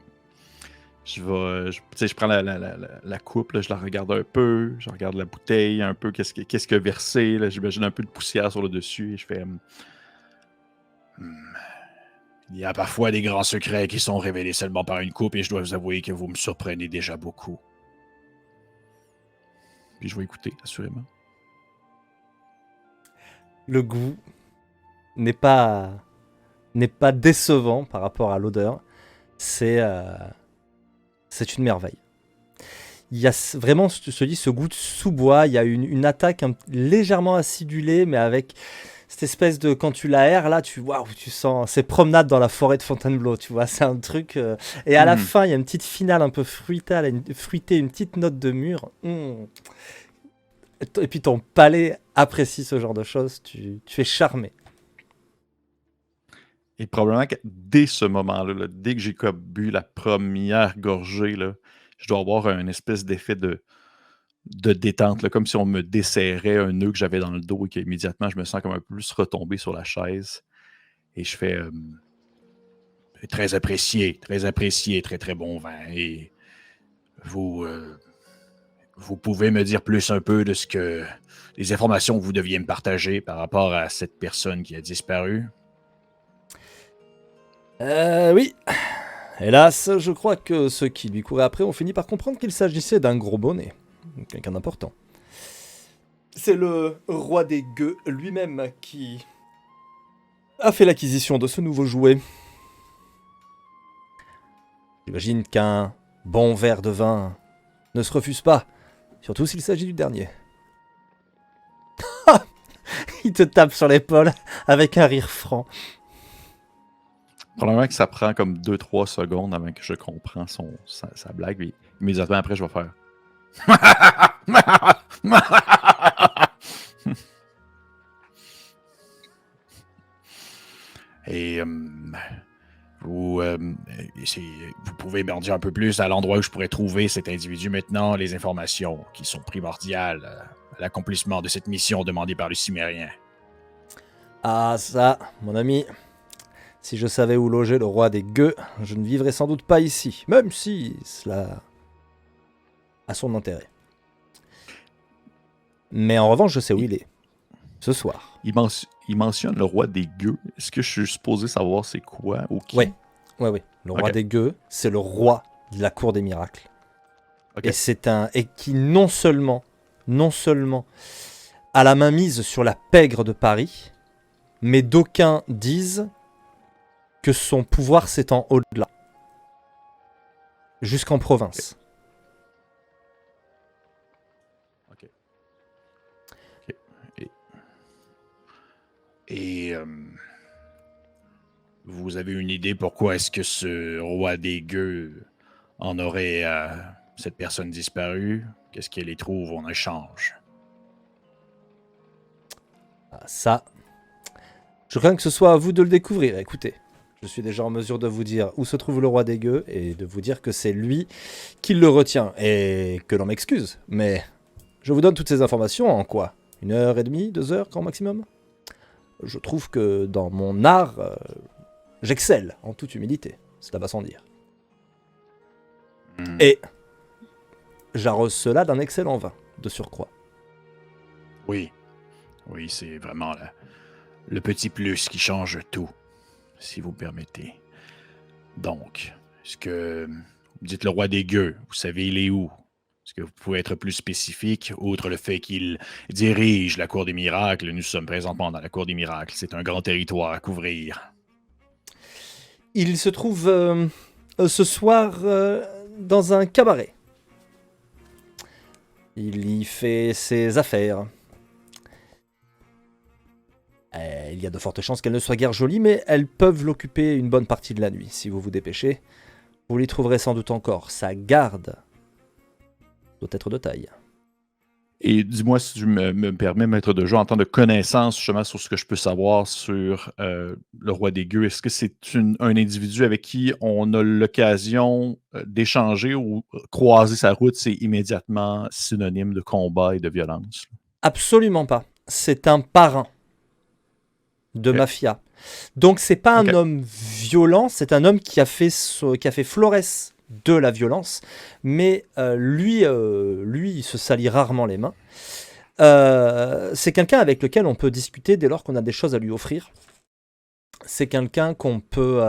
Speaker 2: Je prends la coupe, là, je la regarde un peu, je regarde la bouteille un peu, qu'est-ce que versé, là, j'imagine un peu de poussière sur le dessus et je fais...
Speaker 3: Il y a parfois des grands secrets qui sont révélés seulement par une coupe et je dois vous avouer que vous me surprenez déjà beaucoup.
Speaker 2: Puis je vais écouter, assurément.
Speaker 1: Le goût n'est pas décevant par rapport à l'odeur. C'est une merveille. Il y a vraiment, je te dis, ce goût de sous-bois. Il y a une attaque légèrement acidulée, mais avec cette espèce de... Quand tu l'aères, là, tu sens... C'est promenade dans la forêt de Fontainebleau, tu vois. C'est un truc... Et à la fin, il y a une petite finale un peu fruitée, une petite note de mûre. Et puis ton palais apprécie ce genre de choses. Tu es charmé.
Speaker 2: Et probablement que dès ce moment-là, là, dès que j'ai comme bu la première gorgée, là, je dois avoir un espèce d'effet de détente, là, comme si on me desserrait un nœud que j'avais dans le dos et qu'immédiatement je me sens comme un peu plus retombé sur la chaise. Et je fais
Speaker 3: très apprécié, très très bon vin. Et vous pouvez me dire plus un peu de les informations que vous deviez me partager par rapport à cette personne qui a disparu?
Speaker 1: Oui. Hélas, je crois que ceux qui lui couraient après ont fini par comprendre qu'il s'agissait d'un gros bonnet. Quelqu'un d'important. C'est le roi des gueux lui-même qui a fait l'acquisition de ce nouveau jouet. J'imagine qu'un bon verre de vin ne se refuse pas, surtout s'il s'agit du dernier. Il te tape sur l'épaule avec un rire franc.
Speaker 2: Probablement que ça prend comme 2-3 secondes avant que je comprends sa blague. Puis immédiatement après, je vais faire...
Speaker 3: Et vous pouvez m'en dire un peu plus à l'endroit où je pourrais trouver cet individu maintenant, les informations qui sont primordiales à l'accomplissement de cette mission demandée par le Cimérien.
Speaker 1: Ah ça, mon ami, si je savais où loger le roi des gueux, je ne vivrais sans doute pas ici, même si cela a son intérêt. Mais en revanche, je sais où il est. Ce soir.
Speaker 2: Il mentionne le roi des gueux. Est-ce que je suis supposé savoir c'est quoi ou qui?
Speaker 1: Oui. Le roi des gueux, c'est le roi de la cour des miracles.
Speaker 2: Okay.
Speaker 1: Et qui non seulement a la main mise sur la pègre de Paris, mais d'aucuns disent que son pouvoir s'étend au-delà, jusqu'en province.
Speaker 2: Ok.
Speaker 3: Et vous avez une idée pourquoi est-ce que ce roi des gueux en aurait à cette personne disparue? Qu'est-ce qu'elle y trouve en échange?
Speaker 1: Ça, je crains que ce soit à vous de le découvrir. Écoutez, je suis déjà en mesure de vous dire où se trouve le roi des gueux et de vous dire que c'est lui qui le retient. Et que l'on m'excuse, mais je vous donne toutes ces informations en quoi? 1h30, 2 heures grand maximum? Je trouve que dans mon art, j'excelle en toute humilité. Cela va sans dire. Et j'arrose cela d'un excellent vin, de surcroît.
Speaker 3: Oui, c'est vraiment le petit plus qui change tout, si vous permettez. Donc, est-ce que vous dites le roi des gueux, vous savez il est où? Est-ce que vous pouvez être plus spécifique, outre le fait qu'il dirige la cour des miracles? Nous sommes présentement dans la cour des miracles. C'est un grand territoire à couvrir.
Speaker 1: Il se trouve ce soir dans un cabaret. Il y fait ses affaires. Il y a de fortes chances qu'elles ne soient guère jolies, mais elles peuvent l'occuper une bonne partie de la nuit. Si vous vous dépêchez, vous l'y trouverez sans doute encore. Sa garde doit être de taille.
Speaker 2: Et dis-moi si tu me permets, maître de jeu, en tant de connaissance justement sur ce que je peux savoir sur le roi des gueux, est-ce que c'est un individu avec qui on a l'occasion d'échanger ou croiser sa route, c'est immédiatement synonyme de combat et de violence?
Speaker 1: Absolument pas. C'est un parrain de
Speaker 2: Ok.
Speaker 1: mafia. Donc c'est pas un
Speaker 2: Ok.
Speaker 1: homme violent, c'est un homme qui a fait florès de la violence, mais lui, il se salit rarement les mains. C'est quelqu'un avec lequel on peut discuter dès lors qu'on a des choses à lui offrir. C'est quelqu'un qu'on peut...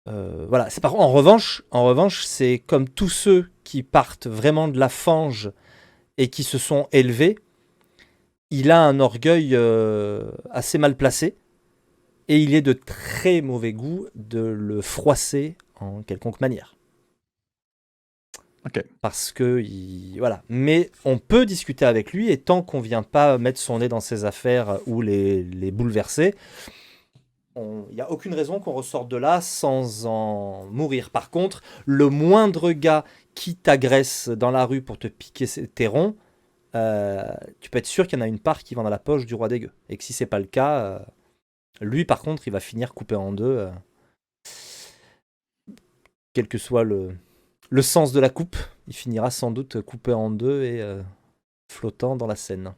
Speaker 1: voilà. En revanche, c'est comme tous ceux qui partent vraiment de la fange et qui se sont élevés, il a un orgueil assez mal placé et il est de très mauvais goût de le froisser en quelconque manière.
Speaker 2: Ok.
Speaker 1: Parce que, voilà. Mais on peut discuter avec lui et tant qu'on vient pas mettre son nez dans ses affaires ou les bouleverser, il n'y a aucune raison qu'on ressorte de là sans en mourir. Par contre, le moindre gars qui t'agresse dans la rue pour te piquer tes ronds, tu peux être sûr qu'il y en a une part qui va dans la poche du roi des gueux. Et que si c'est pas le cas, lui par contre, il va finir coupé en deux, quel que soit le sens de la coupe. Il finira sans doute coupé en deux et flottant dans la Seine.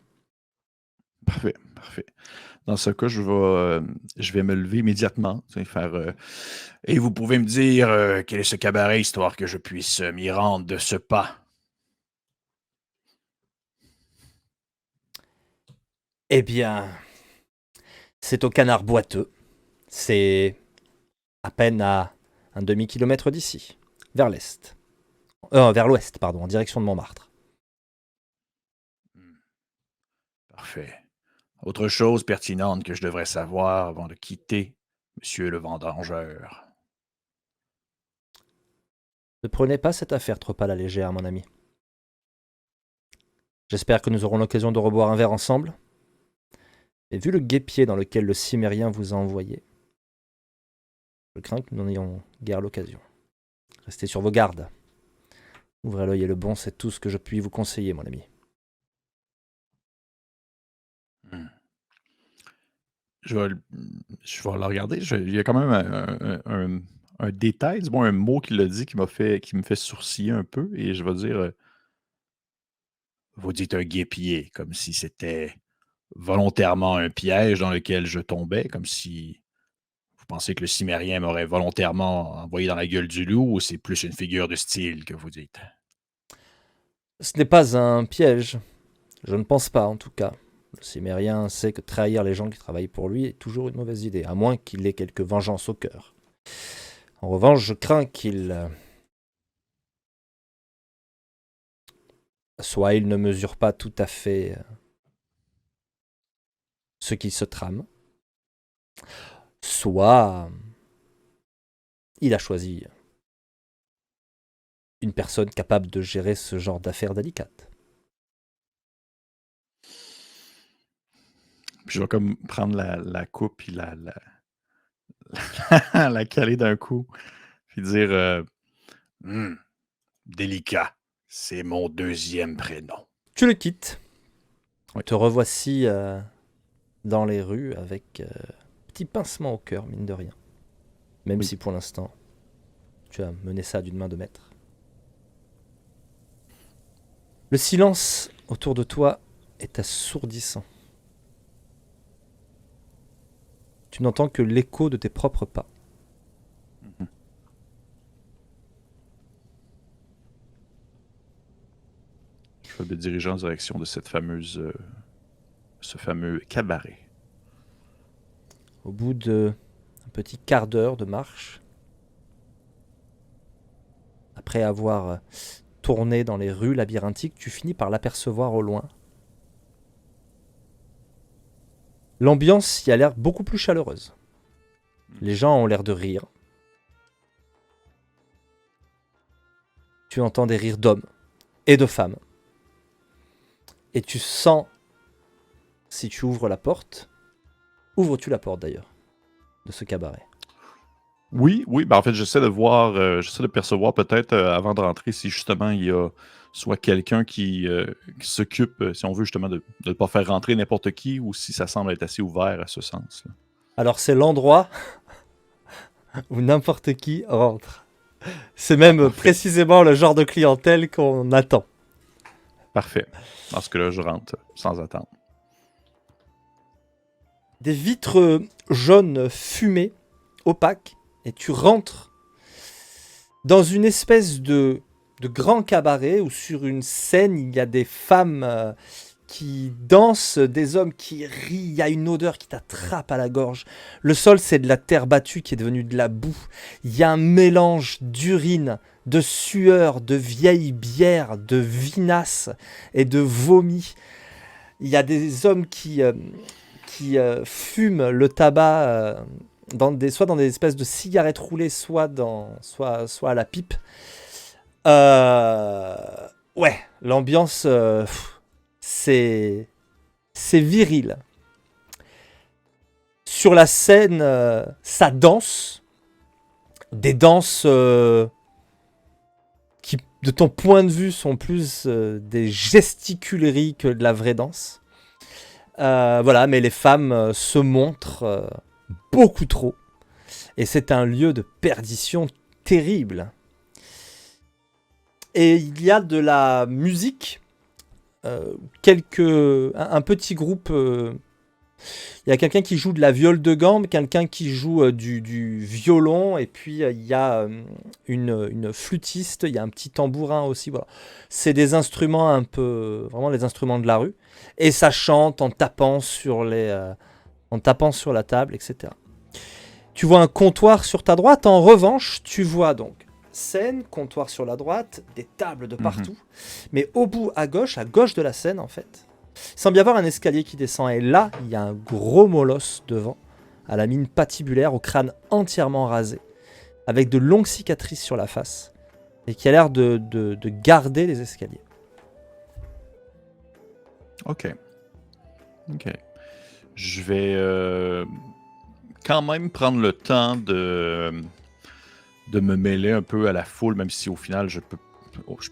Speaker 2: Parfait, parfait. Dans ce cas, je vais me lever immédiatement. Tu sais, faire,
Speaker 3: Et vous pouvez me dire quel est ce cabaret, histoire que je puisse m'y rendre de ce pas?
Speaker 1: Eh bien, c'est au Canard Boiteux. C'est à peine à un demi-kilomètre d'ici, vers l'est. Vers l'ouest, pardon, en direction de Montmartre.
Speaker 3: Hmm, Parfait. Autre chose pertinente que je devrais savoir avant de quitter, monsieur le vendangeur.
Speaker 1: Ne prenez pas cette affaire trop à la légère, mon ami. J'espère que nous aurons l'occasion de reboire un verre ensemble. Et vu le guêpier dans lequel le cimérien vous a envoyé, je crains que nous n'ayons guère l'occasion. Restez sur vos gardes. Ouvrez l'œil et le bon, c'est tout ce que je puis vous conseiller, mon ami.
Speaker 3: Hmm.
Speaker 2: je vais, le- je vais le regarder. Il y a quand même un détail, du moins un mot qu'il a dit qui me fait sourciller un peu. Et je vais dire,
Speaker 3: Vous dites un guépier, comme si c'était volontairement un piège dans lequel je tombais, comme si vous pensez que le cimérien m'aurait volontairement envoyé dans la gueule du loup, ou c'est plus une figure de style que vous dites?
Speaker 1: Ce n'est pas un piège. Je ne pense pas, en tout cas. Le cimérien sait que trahir les gens qui travaillent pour lui est toujours une mauvaise idée, à moins qu'il ait quelque vengeance au cœur. En revanche, je crains qu'il... soit il ne mesure pas tout à fait ce qui se trame, soit il a choisi une personne capable de gérer ce genre d'affaires délicates.
Speaker 2: puis je vais comme prendre la coupe puis la caler d'un coup. Puis dire,
Speaker 3: Hmm, Délicat, c'est mon deuxième prénom.
Speaker 1: Tu le quittes.
Speaker 2: oui,
Speaker 1: Te revoici dans les rues avec petit pincement au cœur, mine de rien. Même
Speaker 2: oui.
Speaker 1: si pour l'instant, tu as mené ça d'une main de maître. Le silence autour de toi est assourdissant. Tu n'entends que l'écho de tes propres pas.
Speaker 2: Mhm. Je vais me diriger en direction de ce fameux cabaret.
Speaker 1: Au bout de un petit quart d'heure de marche, après avoir tourné dans les rues labyrinthiques, tu finis par l'apercevoir au loin. L'ambiance y a l'air beaucoup plus chaleureuse. Les gens ont l'air de rire. Tu entends des rires d'hommes et de femmes. Et tu sens, si tu ouvres la porte, ouvres-tu la porte d'ailleurs, de ce cabaret?
Speaker 2: Oui, oui, ben en fait, j'essaie de voir, j'essaie de percevoir peut-être avant de rentrer si justement il y a soit quelqu'un qui s'occupe, si on veut justement de ne pas faire rentrer n'importe qui ou si ça semble être assez ouvert à ce sens-là.
Speaker 1: Alors c'est l'endroit où n'importe qui rentre. C'est même
Speaker 2: Parfait,
Speaker 1: précisément le genre de clientèle qu'on attend.
Speaker 2: parfait. Dans ce cas-là, je rentre sans attendre.
Speaker 1: Des vitres jaunes fumées, opaques, et tu rentres dans une espèce de grand cabaret où sur une scène il y a des femmes qui dansent, des hommes qui rient, il y a une odeur qui t'attrape à la gorge. Le sol c'est de la terre battue qui est devenue de la boue. Il y a un mélange d'urine, de sueur, de vieille bière, de vinasse et de vomi. Il y a des hommes qui fument le tabac soit dans des espèces de cigarettes roulées, soit à la pipe. Euh, ouais, l'ambiance, c'est viril. Sur la scène, ça danse. Des danses qui, de ton point de vue, sont plus des gesticuleries que de la vraie danse. Voilà, mais les femmes se montrent beaucoup trop. Et c'est un lieu de perdition terrible. Et il y a de la musique, un petit groupe. Il y a quelqu'un qui joue de la viole de gambe, quelqu'un qui joue du violon, et puis il y a une flûtiste, il y a un petit tambourin aussi. Voilà. C'est des instruments un peu, vraiment les instruments de la rue, et ça chante en tapant sur la table, etc. Tu vois un comptoir sur ta droite. En revanche, tu vois donc scène, comptoir sur la droite, des tables de
Speaker 2: Mhm.
Speaker 1: partout. Mais au bout, à gauche de la scène, en fait, il semble y avoir un escalier qui descend. Et là, il y a un gros molosse devant, à la mine patibulaire, au crâne entièrement rasé, avec de longues cicatrices sur la face, et qui a l'air de garder les escaliers.
Speaker 2: OK. OK. Je vais quand même prendre le temps de me mêler un peu à la foule, même si au final, je peux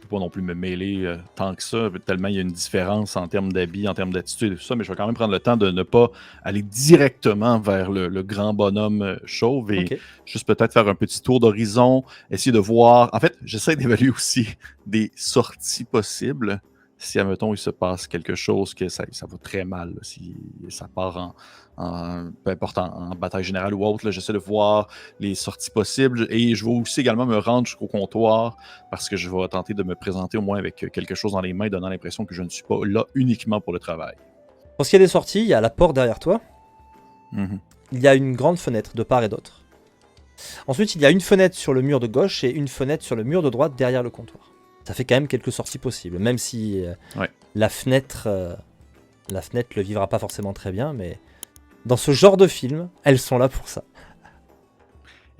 Speaker 2: pas non plus me mêler tant que ça, tellement il y a une différence en termes d'habits, en termes d'attitude et tout ça, mais je vais quand même prendre le temps de ne pas aller directement vers le grand bonhomme chauve et
Speaker 1: Ok.
Speaker 2: juste peut-être faire un petit tour d'horizon, essayer de voir. En fait, j'essaie d'évaluer aussi des sorties possibles. Si, admettons, il se passe quelque chose, que ça va très mal, là, si ça part peu importe, en bataille générale ou autre, là, j'essaie de voir les sorties possibles et je vais aussi également me rendre jusqu'au comptoir parce que je vais tenter de me présenter au moins avec quelque chose dans les mains, donnant l'impression que je ne suis pas là uniquement pour le travail.
Speaker 1: Pour ce qui est des sorties, il y a la porte derrière toi.
Speaker 2: Mhm.
Speaker 1: Il y a une grande fenêtre de part et d'autre. Ensuite, il y a une fenêtre sur le mur de gauche et une fenêtre sur le mur de droite derrière le comptoir. Ça fait quand même quelques sorties possibles, même si
Speaker 2: Ouais.
Speaker 1: la fenêtre le vivra pas forcément très bien, mais dans ce genre de film, elles sont là pour ça.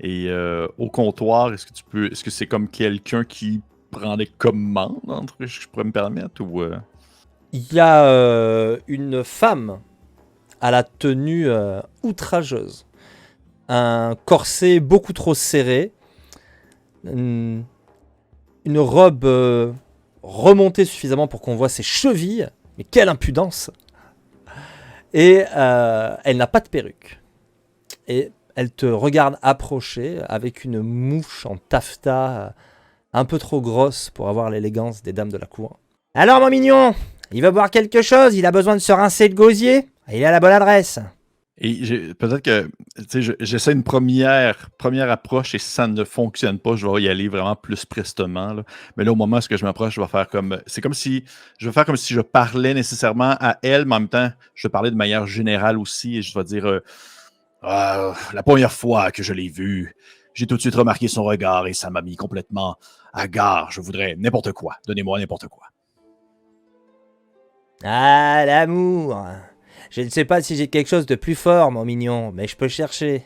Speaker 2: Et au comptoir, est-ce que c'est comme quelqu'un qui prend des commandes, entre je pourrais me permettre, ou
Speaker 1: Il y a une femme à la tenue outrageuse, un corset beaucoup trop serré, une robe remontée suffisamment pour qu'on voit ses chevilles, mais quelle impudence! Et elle n'a pas de perruque. Et elle te regarde approcher avec une mouche en taffetas un peu trop grosse pour avoir l'élégance des dames de la cour. Alors mon mignon, il veut boire quelque chose, il a besoin de se rincer le gosier. Il est à la bonne adresse.
Speaker 2: et peut-être que j'essaie une première approche et si ça ne fonctionne pas, je vais y aller vraiment plus prestement. Là. Mais là, au moment où je m'approche, je vais faire comme. C'est comme si. Je vais faire comme si je parlais nécessairement à elle, mais en même temps, je vais parler de manière générale aussi et je vais dire la première fois que je l'ai vue, j'ai tout de suite remarqué son regard et ça m'a mis complètement à gare. Je voudrais n'importe quoi. Donnez-moi n'importe quoi.
Speaker 1: Ah, l'amour. Je ne sais pas si j'ai quelque chose de plus fort, mon mignon, mais je peux chercher.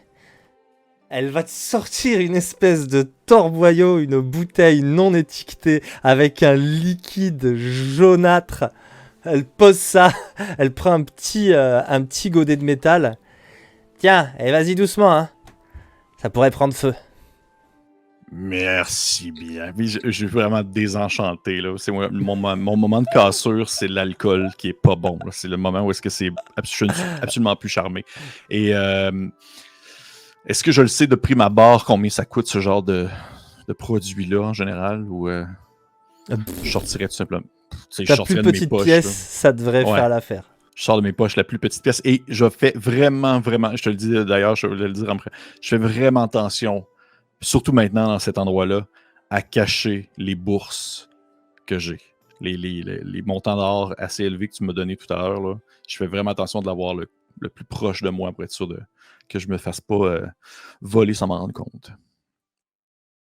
Speaker 1: Elle va te sortir une espèce de torboyau, une bouteille non étiquetée avec un liquide jaunâtre. Elle pose ça, elle prend un petit godet de métal. Tiens, et vas-y doucement, hein. Ça pourrait prendre feu.
Speaker 3: Merci bien.
Speaker 2: Oui, je suis vraiment désenchanté. Là. C'est mon moment de cassure, c'est l'alcool qui est pas bon. Là. C'est le moment où est-ce que je ne suis absolument plus charmé. Et est-ce que je le sais de prime abord combien ça coûte ce genre de produit-là en général ou je sortirais tout simplement. Tu sais, je
Speaker 1: Ta
Speaker 2: sortirais
Speaker 1: plus
Speaker 2: de mes
Speaker 1: petite
Speaker 2: poches.
Speaker 1: pièce,
Speaker 2: Là.
Speaker 1: ça devrait
Speaker 2: Ouais.
Speaker 1: faire l'affaire.
Speaker 2: Je sors de mes poches la plus petite pièce et je fais vraiment, je te le dis d'ailleurs, je vais le dire après, je fais vraiment attention, surtout maintenant dans cet endroit-là, à cacher les bourses que j'ai. Les montants d'or assez élevés que tu m'as donné tout à l'heure, là, je fais vraiment attention de l'avoir le plus proche de moi pour être sûr que je me fasse pas voler sans m'en rendre compte.